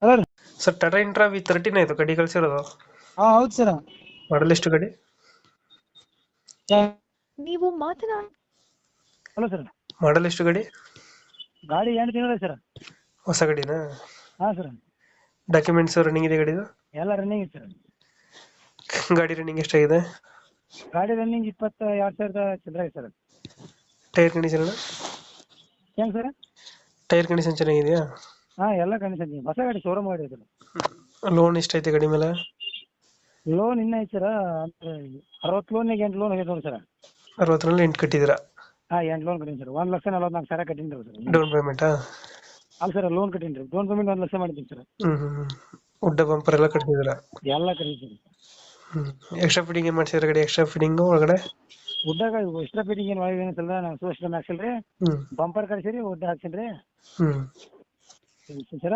Hello ರೀ. Sir Tata intra V13 ಆಯ್ತು ಗಾಡಿ ಕಳ್ಸಿರೋದು. ಹಾಂ ಹೌದು ಸರ್. ಮಾಡಲ್ ಎಷ್ಟು ಗಾಡಿ? ನೀವು ಮಾತನಾಡಿ. Hello sir. ಮಾಡಲ್ ಎಷ್ಟು ಗಾಡಿ? ಗಾಡಿ 8 ತಿಂಗಳು ಸರ್. ಹೊಸ ಗಾಡಿನಾ? ಹಾಂ ಸರ್. ಡಾಕ್ಯುಮೆಂಟ್ಸ್ ರನ್ನಿಂಗ್ ಇದೆ ಗಾಡಿದು? ಎಲ್ಲ ರನ್ನಿಂಗ್ ಇದೆ ಸರ್. ಗಾಡಿ ರನ್ನಿಂಗ್ ಎಷ್ಟಾಗಿದೆ? ಗಾಡಿ ರನ್ನಿಂಗ್ 22,000 ಚಿಲ್ಲರೆ ಇದೆ ಸರ್. Tyre condition? ಹೆಂಗೆ ಸರ್? ಟೈರ್ ಕಂಡೀಷನ್ ಚೆನ್ನಾಗಿದೆಯಾ? ಹಾಂ ಎಲ್ಲ ಕಂಡೀಷನ್ ಇದೆ. ಹೊಸ ಗಾಡಿ ಶೋರೂಮ್ ಗಾಡಿ ಸರ್. ಲೋನ್ ಎಷ್ಟೈತೆ ಗಾಡಿ ಮೇಲೆ? ಲೋನ್ ಇನ್ನೂ ಐತೆ ಸರ್. ಅಂದರೆ 60 ಲೋನ್ಯಾಗ 8 ಲೋನ್ ಆಗೈತೆ ನೋಡಿ ಸರ್. 60ರಲ್ಲಿ 8 ಕಟ್ಟಿದ್ದೀರಾ? ಹಾಂ 8 ಲೋನ್ ಕಟ್ಟೀನಿ ಸರ್. 1,44,000 ಕಟ್ಟೀನಿ ರೀ ಸರ್. ಡೌನ್ ಪೇಮೆಂಟಾ? ಅಲ್ಲ ಸರ್, ಲೋನ್ ಕಟ್ಟೀನಿ ರೀ. ಡೌನ್ ಪೇಮೆಂಟ್ 1 ಲಕ್ಷ ಮಾಡಿದ್ದೀನಿ ಸರ್. ಉಡ್ಡ ಬಂಪರ್ ಎಲ್ಲ ಕಟ್ಟಿದ್ದೀರಾ? ಎಲ್ಲ ಕಟ್ಟೀನಿ ಸರ್. ಎಕ್ಸ್ಟ್ರಾ ಫಿಟ್ಟಿಂಗ್ ಏನು ಮಾಡ್ಸಿದ್ರೆ ಗಾಡಿ? ಎಕ್ಸ್ಟ್ರಾ ಫಿಟ್ಟಿಂಗ್ ಒಳಗಡೆ ಉಡ್ಡಾಗ ಎಕ್ಸ್ಟ್ರಾ ಫಿಟ್ಟಿಂಗ್ ಏನು ಒಳಗೆ ಏನಿಲ್ಲ ನಾನು ಸೋಸ್ಟಮ್ ಹಾಕ್ಸಿಲ್ಲ ರೀ. ಬಂಪರ್ ಕಟ್ಸಿರಿ, ಉಡ್ಡ ಹಾಕ್ಸಿನಿ ರೀ ಹ್ಮ್ ಸರ್.